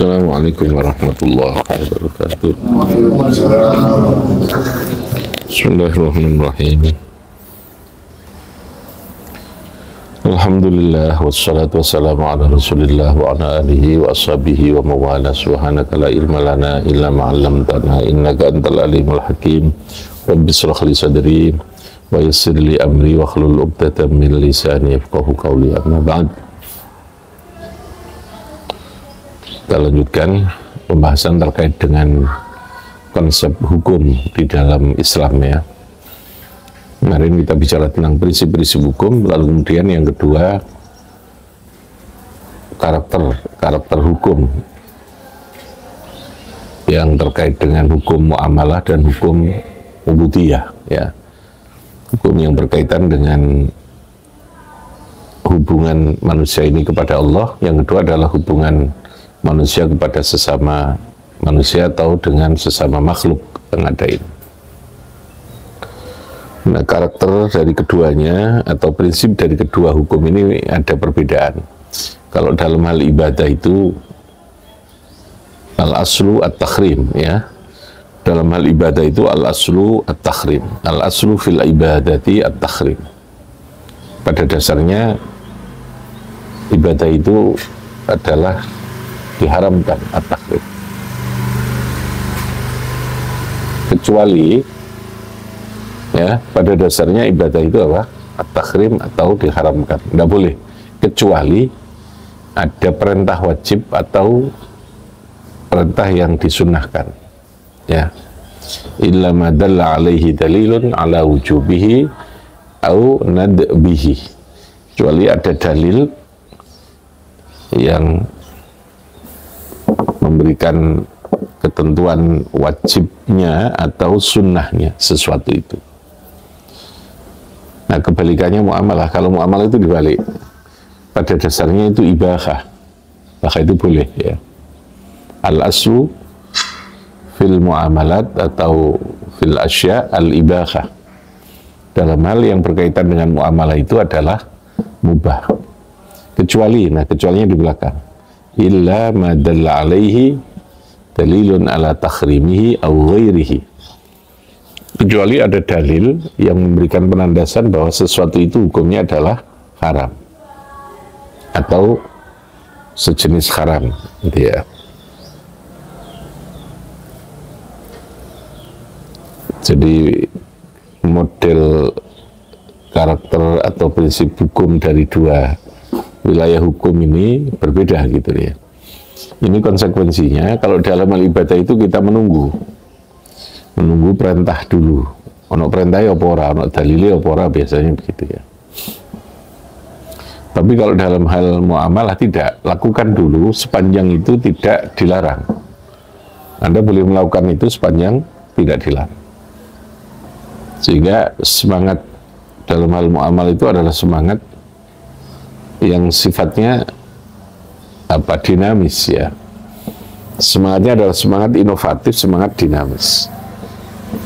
Assalamualaikum warahmatullahi wabarakatuh. Bismillahirrahmanirrahim. Alhamdulillah wassalatu wassalamu ala Rasulillah wa ala alihi wa ashabihi wa mawala. Subhanaka la ilma lana illa ma 'allamtana innaka antal alimul hakim. Rabbi shrah li sadri wa yassir li amri wa hlul 'uqdatam min lisani yafqahu qawli. Amma ba'd. Kita lanjutkan pembahasan terkait dengan konsep hukum di dalam Islam ya. Kemarin kita bicara tentang prinsip-prinsip hukum, lalu kemudian yang kedua karakter hukum yang terkait dengan hukum muamalah dan hukum ubudiyah ya. Hukum yang berkaitan dengan hubungan manusia ini kepada Allah, yang kedua adalah hubungan manusia kepada sesama manusia atau dengan sesama makhluk yang ada ini. Nah, karakter dari keduanya atau prinsip dari kedua hukum ini ada perbedaan. Kalau dalam hal ibadah itu al-aslu at-takhrim ya. Dalam hal ibadah itu al-aslu at-takhrim. Al-aslu fil ibadati at-takhrim. Pada dasarnya ibadah itu adalah diharamkan at-takhrim. Kecuali ya, pada dasarnya ibadah itu apa? At-takhrim atau diharamkan. Tidak boleh. Kecuali ada perintah wajib atau perintah yang disunnahkan. Ya. Illa ma dalla alaihi dalilun ala wujubihi au nadbihi. Kecuali ada dalil yang memberikan ketentuan wajibnya atau sunnahnya sesuatu itu. Nah, kebalikannya muamalah. Kalau muamalah itu dibalik. Pada dasarnya itu ibahah. Maka itu boleh ya. Al-aslu fil muamalat atau fil asya al-ibahah. Dalam hal yang berkaitan dengan muamalah itu adalah mubah. Kecuali, nah kecualinya di belakang. Illa ma dalla alaihi dalilun ala takhrimihi aw ghairihi. Kecuali ada dalil yang memberikan penandasan bahwa sesuatu itu hukumnya adalah haram atau sejenis haram gitu ya. Jadi model karakter atau prinsip hukum dari dua wilayah hukum ini berbeda gitu ya. Ini konsekuensinya kalau dalam hal ibadah itu kita menunggu perintah dulu. Ono perintah ya apa ora, ono dalile apa ora, biasanya begitu ya. Tapi kalau dalam hal muamalah tidak, lakukan dulu sepanjang itu tidak dilarang. Anda boleh melakukan itu sepanjang tidak dilarang. Sehingga semangat dalam hal muamalah itu adalah semangat yang sifatnya apa, dinamis ya. Semangatnya adalah semangat inovatif, semangat dinamis.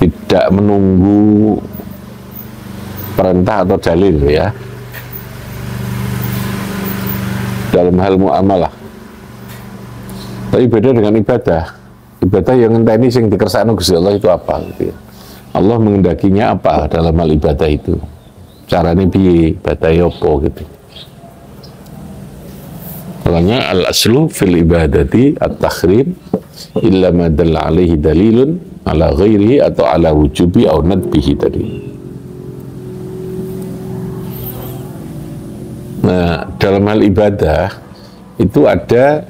Tidak menunggu perintah atau dalil ya. Dalam hal muamalah. Tapi beda dengan ibadah. Ibadah yang ngenteni sing dikersakno Gusti Allah itu apa gitu ya. Allah mengendakinya apa dalam hal ibadah itu. Caranya piye, ibadah apa gitu. Makanya al-aslu fil ibadati at-takhrim illa ma dalla alaihi dalilun ala ghairihi atau ala wujubi au nadbihi tadi. Nah, dalam hal ibadah itu ada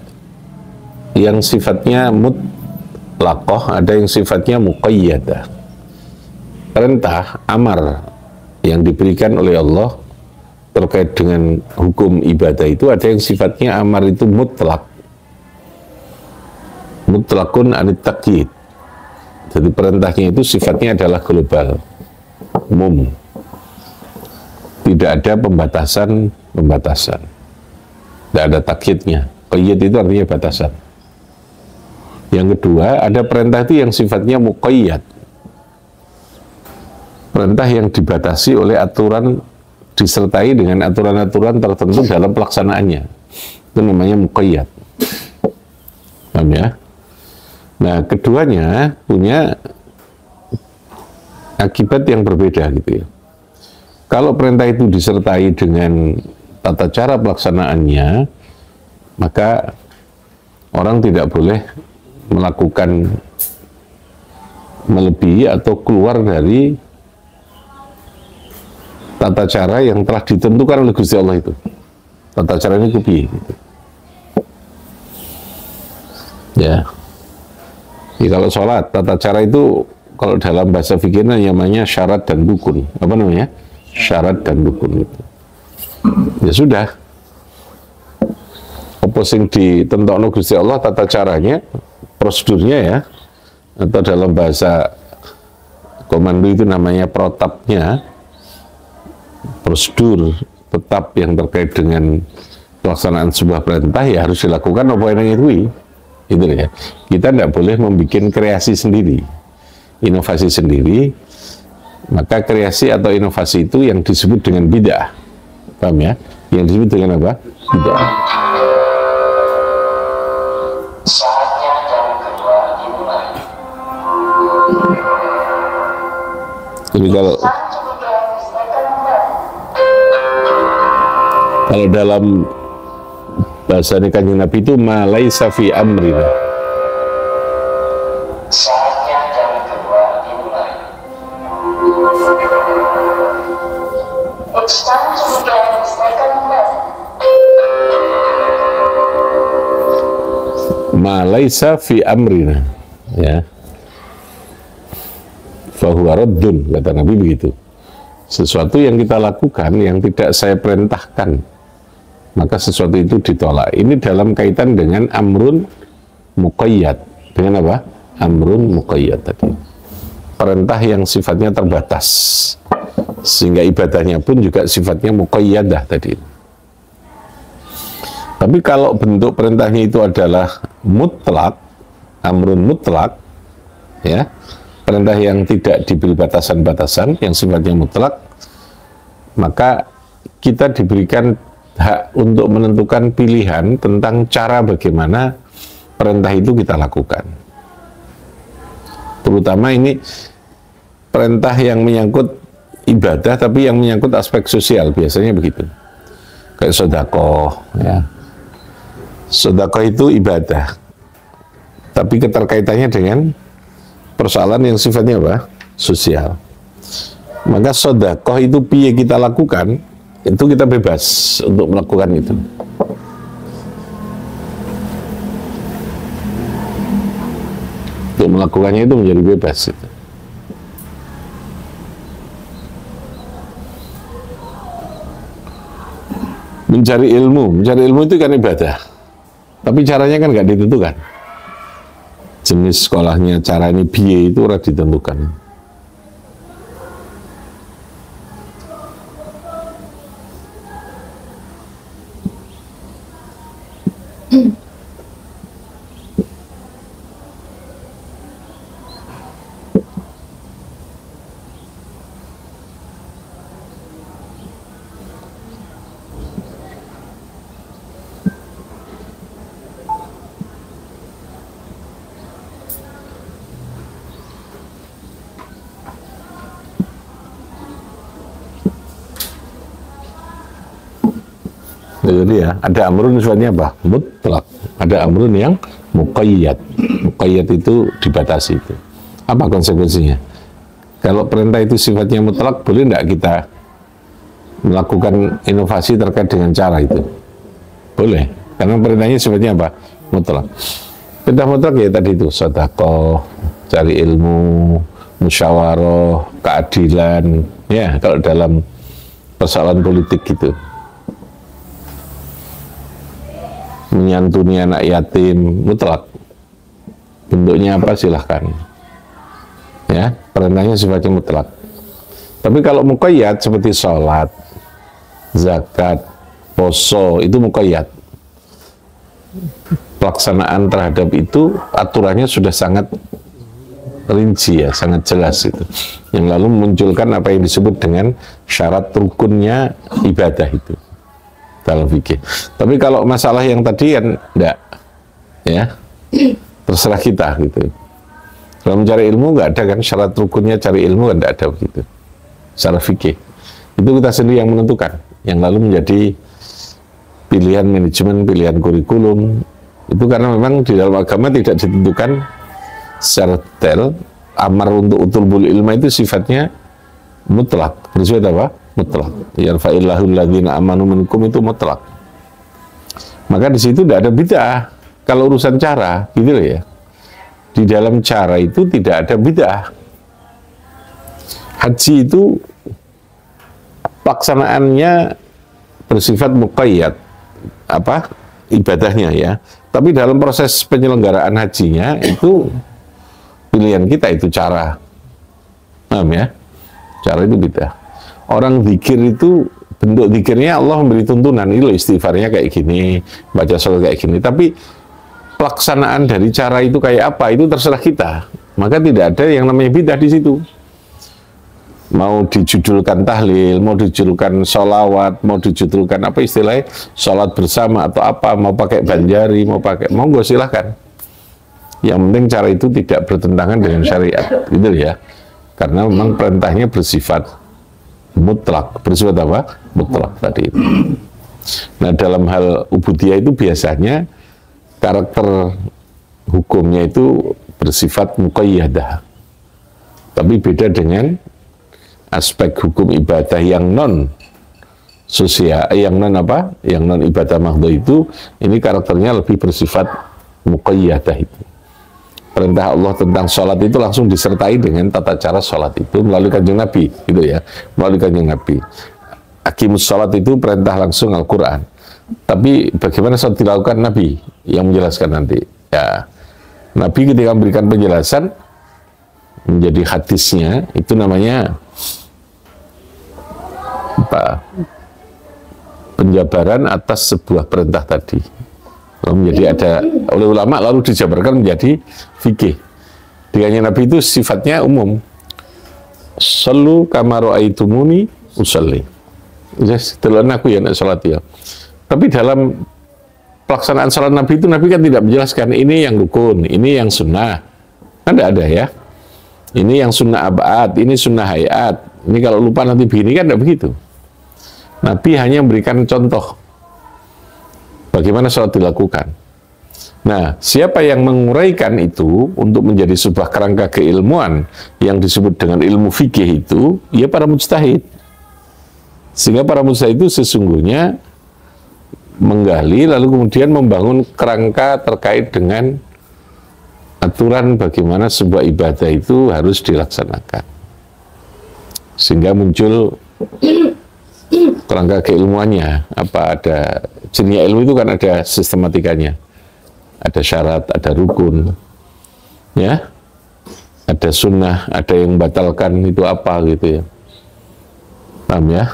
yang sifatnya mutlaqah, ada yang sifatnya muqayyadah. Perintah, amar yang diberikan oleh Allah terkait dengan hukum ibadah itu ada yang sifatnya amar itu mutlak, mutlakun anit taqyid. Jadi perintahnya itu sifatnya adalah global, umum, tidak ada pembatasan, tidak ada takyidnya. Qayyid itu artinya batasan. Yang kedua, ada perintah itu yang sifatnya muqayyad, perintah yang dibatasi oleh aturan, disertai dengan aturan-aturan tertentu dalam pelaksanaannya. Itu namanya muqayyad. Paham ya? Nah, keduanya punya akibat yang berbeda gitu ya. Kalau perintah itu disertai dengan tata cara pelaksanaannya, maka orang tidak boleh melakukan melebihi atau keluar dari tata cara yang telah ditentukan oleh Gusti Allah itu. Tata cara ini kupi gitu. Ya. Jadi kalau sholat, tata cara itu kalau dalam bahasa fikih namanya syarat dan rukun. Apa namanya? Syarat dan rukun itu. Ya sudah. Apa sing ditentokno Gusti Allah tata caranya, prosedurnya ya, atau dalam bahasa komando itu namanya protapnya, prosedur tetap yang terkait dengan pelaksanaan sebuah perintah ya harus dilakukan apa yang itu. Itu ya. Kita tidak boleh membuat kreasi sendiri, inovasi sendiri. Maka kreasi atau inovasi itu yang disebut dengan bid'ah. Paham ya? Yang disebut dengan apa? Bid'ah. Saatnya jam kedua dimulai. Jadi kalau dalam bahasa Kanjeng Nabi itu ma laisa fi amrina. Saatnya jam kedua dimulai. It's time to begin second lesson. Ma laisa fi amrina, ya. Fahuwa raddun, kata Nabi begitu. Sesuatu yang kita lakukan yang tidak saya perintahkan, maka sesuatu itu ditolak. Ini dalam kaitan dengan amrun muqayyad. Dengan apa? Amrun muqayyad tadi. Perintah yang sifatnya terbatas. Sehingga ibadahnya pun juga sifatnya muqayyadah tadi. Tapi kalau bentuk perintahnya itu adalah mutlak, amrun mutlak, ya, perintah yang tidak diberi batasan-batasan, yang sifatnya mutlak, maka kita diberikan hak untuk menentukan pilihan tentang cara bagaimana perintah itu kita lakukan. Terutama ini perintah yang menyangkut ibadah, tapi yang menyangkut aspek sosial, biasanya begitu. Kayak sedekah, ya. Sedekah itu ibadah, tapi keterkaitannya dengan persoalan yang sifatnya apa? Sosial. Maka sedekah itu piye kita lakukan, itu kita bebas untuk melakukan itu. Untuk melakukannya itu menjadi bebas itu. Mencari ilmu itu kan ibadah, tapi caranya kan nggak ditentukan. Jenis sekolahnya, cara ini biaya itu udah ditentukan. Jadi ya, ada amrun sifatnya apa? Mutlak. Ada amrun yang muqayyad. Muqayyad itu dibatasi itu. Apa konsekuensinya? Kalau perintah itu sifatnya mutlak, boleh tidak kita melakukan inovasi terkait dengan cara itu? Boleh. Karena perintahnya sifatnya apa? Mutlak. Perintah mutlak ya tadi itu, sedekah, cari ilmu, musyawarah, keadilan. Ya, kalau dalam persoalan politik gitu. Menyantuni anak yatim, mutlak. Bentuknya apa silahkan. Ya, perintahnya sifatnya mutlak. Tapi kalau muqayyad seperti sholat, zakat, poso, itu muqayyad. Pelaksanaan terhadap itu aturannya sudah sangat rinci ya, sangat jelas itu. Yang lalu memunculkan apa yang disebut dengan syarat rukunnya ibadah itu dalam fikih. Tapi kalau masalah yang tadi kan enggak, ya Terserah kita gitu. Kalau mencari ilmu nggak ada kan syarat rukunnya cari ilmu kan nggak ada begitu. Secara fikih itu kita sendiri yang menentukan, yang lalu menjadi pilihan manajemen, pilihan kurikulum itu karena memang di dalam agama tidak ditentukan secara detail. Amar untuk utulbul ilma itu sifatnya mutlak. Bersifat apa? Mutlak. Yarfa'illahu alladhina amanu minkum itu mutlak. Maka di situ tidak ada bid'ah. Kalau urusan cara, gitu loh ya. Di dalam cara itu tidak ada bid'ah. Haji itu pelaksanaannya bersifat muqayyad, apa ibadahnya ya. Tapi dalam proses penyelenggaraan hajinya itu pilihan kita itu cara. Paham ya? Cara itu bid'ah. Orang zikir itu bentuk zikirnya Allah memberi tuntunan, ini loh istighfarnya kayak gini, baca sholat kayak gini. Tapi pelaksanaan dari cara itu kayak apa itu terserah kita. Maka tidak ada yang namanya bid'ah di situ. Mau dijudulkan tahlil, mau dijudulkan sholawat, mau dijudulkan apa istilahnya sholat bersama atau apa, mau pakai banjari, mau pakai monggo silahkan. Yang penting cara itu tidak bertentangan dengan syariat, gitu ya. Karena memang perintahnya bersifat mutlak. Bersifat apa? Mutlak tadi itu. Nah, dalam hal ubudiyah itu biasanya karakter hukumnya itu bersifat muqayyadah. Tapi beda dengan aspek hukum ibadah yang non sosial, yang non apa? Yang non ibadah mahdhah itu, ini karakternya lebih bersifat muqayyadah itu. Perintah Allah tentang sholat itu langsung disertai dengan tata cara sholat itu melalui kanjeng Nabi, gitu ya, melalui kanjeng Nabi. Aqimus sholat itu perintah langsung Al-Quran. Tapi bagaimana sholat dilakukan Nabi yang menjelaskan nanti. Ya, Nabi ketika memberikan penjelasan menjadi hadisnya itu namanya apa? Penjabaran atas sebuah perintah tadi. Menjadi ada oleh ulama lalu dijabarkan menjadi fikih. Dengan Nabi itu sifatnya umum. Sallu kama ra'aitumuni usalli. Yes, telan aku ya nak salat ya. Tapi dalam pelaksanaan salat Nabi itu Nabi kan tidak menjelaskan ini yang rukun, ini yang sunnah. Kan tidak ada ya. Ini yang sunnah abad, ini sunnah hayat. Ini kalau lupa nanti begini kan tidak begitu. Nabi hanya memberikan contoh bagaimana sholat dilakukan. Nah, siapa yang menguraikan itu untuk menjadi sebuah kerangka keilmuan yang disebut dengan ilmu fikih itu, ya para mujtahid. Sehingga para mujtahid itu sesungguhnya menggali lalu kemudian membangun kerangka terkait dengan aturan bagaimana sebuah ibadah itu harus dilaksanakan. Sehingga muncul kerangka keilmuannya, apa ada jenis ilmu itu kan ada sistematikanya, ada syarat, ada rukun, ya, ada sunnah, ada yang membatalkan itu apa gitu ya, paham ya?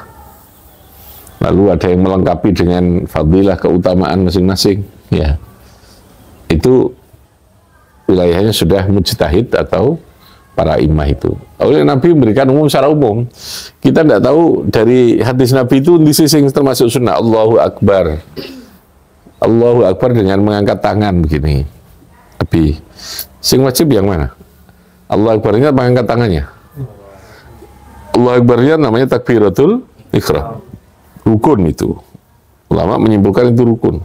Lalu ada yang melengkapi dengan fadilah keutamaan masing-masing, ya, itu wilayahnya sudah mujtahid atau para imam itu. Oleh Nabi memberikan umum secara umum. Kita tidak tahu dari hadis Nabi itu di sisi termasuk sunnah. Allahu Akbar. Allahu Akbar dengan mengangkat tangan begini. Nabi. Sing wajib yang mana? Allahu Akbarnya mengangkat tangannya. Allahu Akbarnya namanya takbiratul ihram. Rukun itu. Ulama menyimpulkan itu rukun.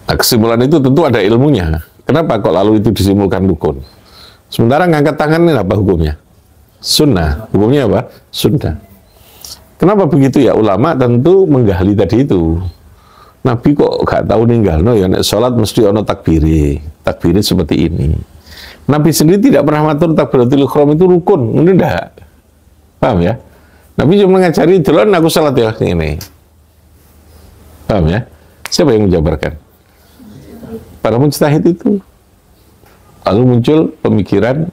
Nah, kesimpulan itu tentu ada ilmunya. Kenapa kok lalu itu disimpulkan rukun? Sementara ngangkat tangan ini apa hukumnya? Sunnah. Hukumnya apa? Sunnah. Kenapa begitu ya? Ulama tentu menggali tadi itu. Nabi kok gak tahu ninggal, no ya, nek sholat mesti ono takbiri. Takbiri seperti ini. Nabi sendiri tidak pernah matur takbiratul ihram itu rukun. Ini enggak. Paham ya? Nabi cuma ngajari duluan aku sholat ya ini. Paham ya? Siapa yang menjabarkan? Para mujtahid itu. Lalu muncul pemikiran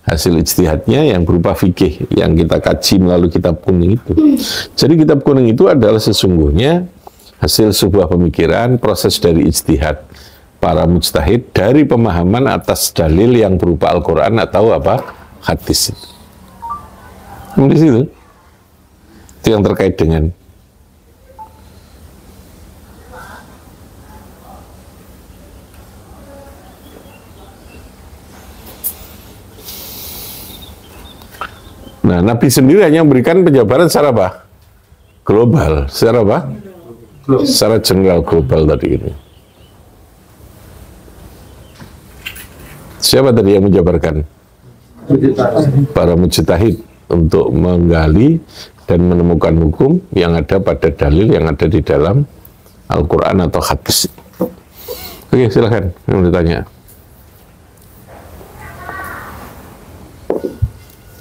hasil ijtihadnya yang berupa fikih yang kita kaji melalui kitab kuning itu. Jadi kitab kuning itu adalah sesungguhnya hasil sebuah pemikiran, proses dari ijtihad para mujtahid dari pemahaman atas dalil yang berupa Al-Quran atau apa? Hadis itu. Di situ. Itu yang terkait dengan Nah, Nabi sendiri hanya memberikan penjabaran secara apa? Global. Secara apa? Secara general global tadi ini. Siapa tadi yang menjabarkan? Para mujtahid untuk menggali dan menemukan hukum yang ada pada dalil yang ada di dalam Al-Quran atau hadis. Oke, silakan yang ditanya.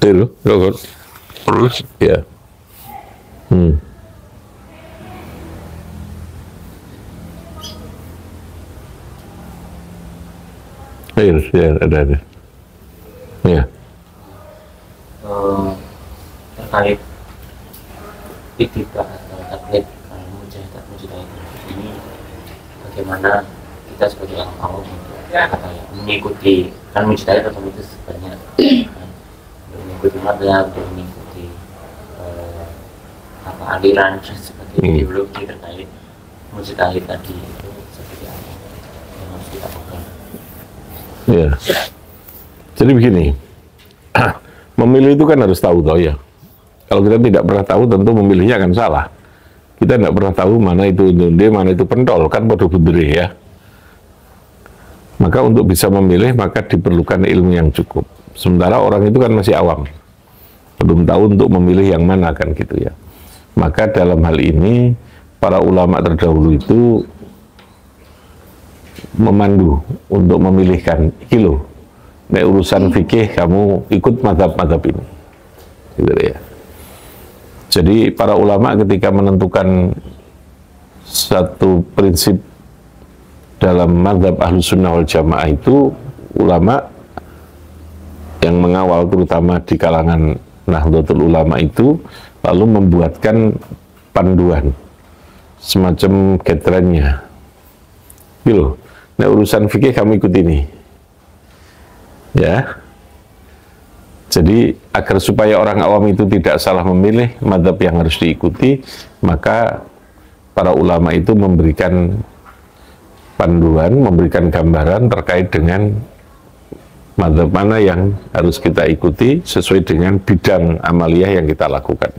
Terus, ya. Ya, ada. Ya. Terkait ittiba atau taklid mujtahid ini, bagaimana kita sebagai orang awam mengikuti kan mujtahid otomatis banyak mengikuti mazhab, mengikuti aliran sebagai ideologi terkait mujtahid tadi itu seperti apa yang harus kita lakukan? Ya. Jadi begini, memilih itu kan harus tahu toh ya. Kalau kita tidak pernah tahu, tentu memilihnya akan salah. Kita tidak pernah tahu mana itu donde, mana itu pentol, kan bodoh bedere ya. Maka untuk bisa memilih, maka diperlukan ilmu yang cukup. Sementara orang itu kan masih awam, belum tahu untuk memilih yang mana kan gitu ya. Maka dalam hal ini, para ulama terdahulu itu memandu untuk memilihkan kilo. Nek urusan fikih kamu ikut mazhab-mazhab ini, gitu ya. Jadi para ulama ketika menentukan satu prinsip dalam mazhab Ahlus Sunnah wal Jamaah itu, ulama yang mengawal terutama di kalangan Nahdlatul Ulama itu lalu membuatkan panduan semacam guideline-nya. Gitu. Nek urusan fikih kamu ikut ini. Ya, jadi agar supaya orang awam itu tidak salah memilih mazhab yang harus diikuti, maka para ulama itu memberikan panduan, memberikan gambaran terkait dengan mazhab mana yang harus kita ikuti sesuai dengan bidang amaliyah yang kita lakukan.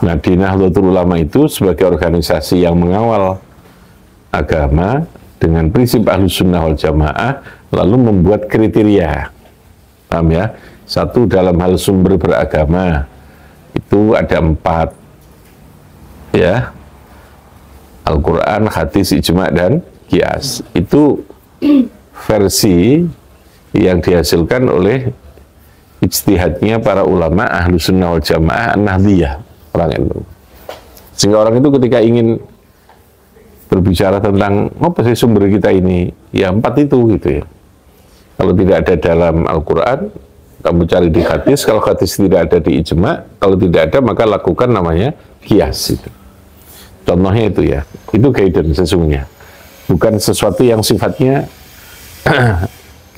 Nah, di Nahdlatul Ulama itu sebagai organisasi yang mengawal agama dengan prinsip Ahlus Sunnah wal Jamaah, lalu membuat kriteria, paham ya? Satu, dalam hal sumber beragama itu ada 4, ya, Al-Quran, hadis, ijma, dan qiyas. Itu versi yang dihasilkan oleh ijtihadnya para ulama Ahlus Sunnah wal Jamaah Nahdliyah, orang NU. Sehingga orang itu ketika ingin berbicara tentang apa sih sumber kita ini, ya 4 itu gitu ya. Kalau tidak ada dalam Al-Quran, kamu cari di hadis. Kalau hadis tidak ada di ijma, kalau tidak ada maka lakukan namanya qiyas itu. Contohnya itu ya, itu guidance sesungguhnya, bukan sesuatu yang sifatnya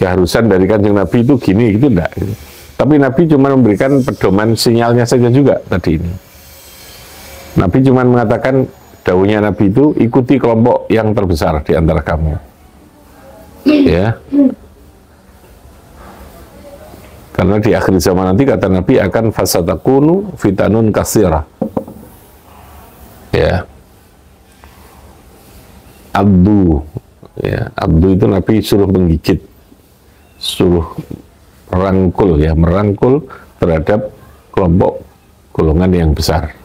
keharusan dari Kanjeng Nabi itu gini gitu, enggak gitu. Tapi Nabi cuma memberikan pedoman sinyalnya saja juga tadi ini. Nabi cuma mengatakan, dawuhnya Nabi itu ikuti kelompok yang terbesar di antara kamu, ya. Karena di akhir zaman nanti kata Nabi akan fasatakunu fitanun katsirah, ya. Abdu, ya, abdu itu Nabi suruh menggigit, suruh merangkul, ya, merangkul terhadap kelompok golongan yang besar.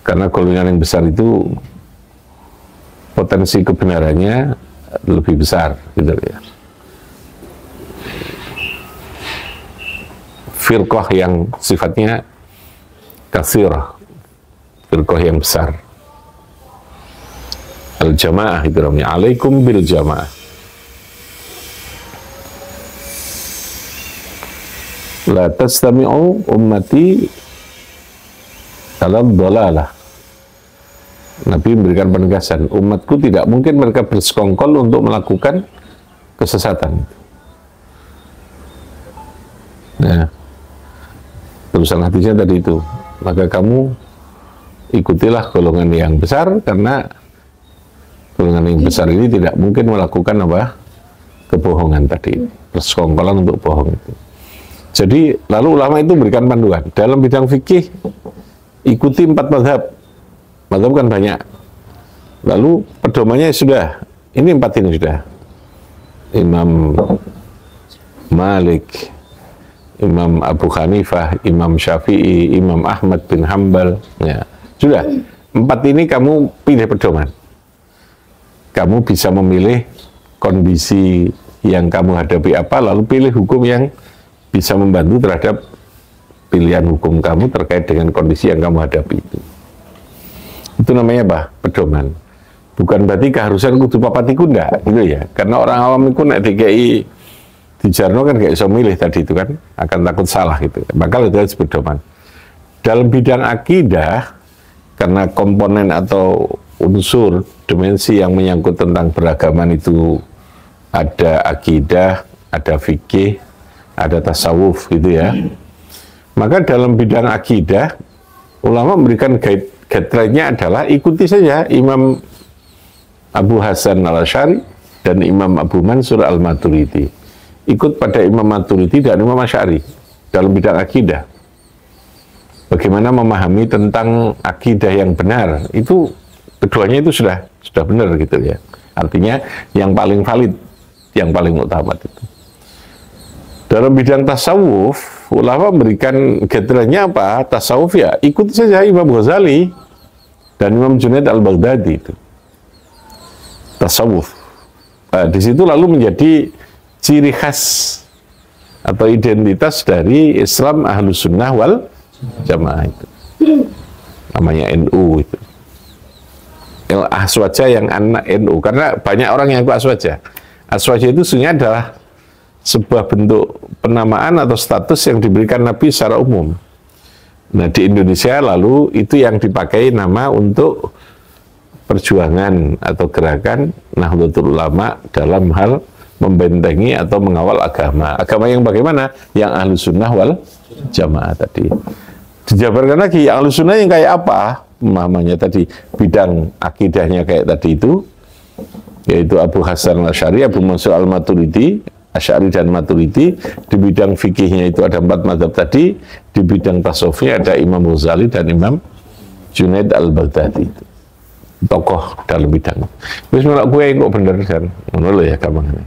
Karena golongan yang besar itu potensi kebenarannya lebih besar, gitu ya. Firqah yang sifatnya katsirah, firqah yang besar. Al-jamaah itu namanya, alaikum bil jamaah. La tastami'u ummati dalam dhalalah. Nabi memberikan penegasan, umatku tidak mungkin mereka bersekongkol untuk melakukan kesesatan. Nah, terusan hadisnya tadi itu, maka kamu ikutilah golongan yang besar, karena golongan yang besar ini tidak mungkin melakukan apa? Kebohongan tadi, persekongkolan untuk bohong itu. Jadi lalu ulama itu memberikan panduan dalam bidang fikih, ikuti 4 mazhab. Mazhab kan banyak. Lalu pedomannya sudah, ini 4 ini sudah. Imam Malik, Imam Abu Hanifah, Imam Syafi'i, Imam Ahmad bin Hambal, ya sudah. 4 ini kamu pilih pedoman. Kamu bisa memilih kondisi yang kamu hadapi apa, lalu pilih hukum yang bisa membantu terhadap pilihan hukum kamu terkait dengan kondisi yang kamu hadapi itu. Itu namanya apa? Pedoman. Bukan berarti keharusan kudu papat iku ndak, gitu ya. Karena orang awam itu nek DKI di Jarno kan gak bisa milih tadi itu kan, akan takut salah gitu. Maka itu harus pedoman. Dalam bidang akidah, karena komponen atau unsur dimensi yang menyangkut tentang beragaman itu ada akidah, ada fikih, ada tasawuf gitu ya. Maka dalam bidang akidah, ulama memberikan guideline-nya adalah ikuti saja Imam Abu Hasan al-Asy'ari dan Imam Abu Mansur al-Maturidi. Ikut pada Imam Maturidi dan Imam Asy'ari dalam bidang akidah. Bagaimana memahami tentang akidah yang benar, itu keduanya itu sudah benar gitu ya. Artinya yang paling valid, yang paling utama itu. Dalam bidang tasawuf, ulama memberikan guideline-nya apa? Tasawuf ya, ikuti saja Imam Ghazali dan Imam Junaid al-Baghdadi itu. Tasawuf. Nah, di situ lalu menjadi ciri khas atau identitas dari Islam Ahlus Sunnah wal Jamaah itu. Namanya NU itu. Aswaja yang anak NU, karena banyak orang yang ikut aswaja. Aswaja itu sebenarnya adalah sebuah bentuk penamaan atau status yang diberikan Nabi secara umum. Nah, di Indonesia lalu itu yang dipakai nama untuk perjuangan atau gerakan Nahdlatul Ulama dalam hal membentengi atau mengawal agama. Agama yang bagaimana? Yang Ahlus Sunnah wal Jamaah tadi. Dijabarkan lagi, Ahlus Sunnah yang kayak apa? Pemahamannya tadi, bidang akidahnya kayak tadi itu, yaitu Abu Hasan al-Asy'ari, Abu Mansur al-Maturidi, Asy'ari dan Maturidi. Di bidang fikihnya itu ada 4 mazhab tadi. Di bidang tasawufnya ada Imam Ghazali dan Imam Junaid al-Baghdadi itu. Tokoh dalam bidang. Wis melok kowe kok bener kan. Ngono lho ya gampangane.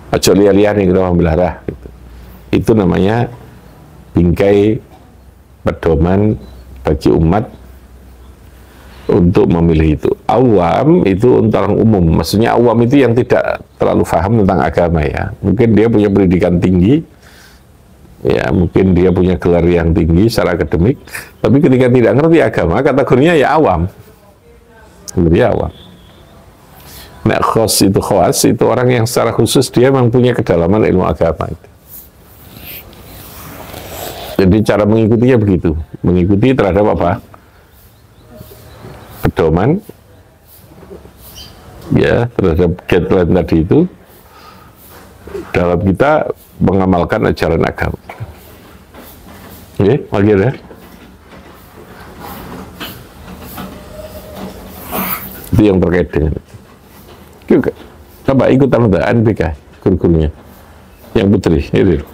Aja liya-liyane kita membelarah gitu. Itu namanya bingkai pedoman bagi umat untuk memilih itu. Awam itu untuk orang umum. Maksudnya awam itu yang tidak terlalu paham tentang agama ya. Mungkin dia punya pendidikan tinggi, ya mungkin dia punya gelar yang tinggi secara akademik, tapi ketika tidak ngerti agama, kategorinya ya awam. Dia awam. Nah, khos itu khawas, itu orang yang secara khusus dia memang punya kedalaman ilmu agama itu. Jadi cara mengikutinya begitu, mengikuti terhadap apa? Pedoman, ya terhadap guideline tadi itu dalam kita mengamalkan ajaran agama. Oke, lagi ya. Itu yang terkait dengan itu. Oke, coba ikut NBK guru-gurunya yang putri itu.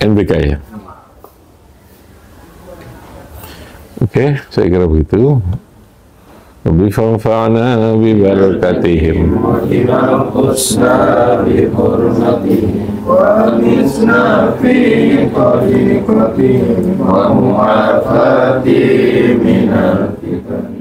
NBK ya. Oke, saya kira begitu. Bifanfa'na bibarakatihim wa bi'al-husna bihurmatihim wa nisna fi tariqatihim wa mu'afati minal fitan.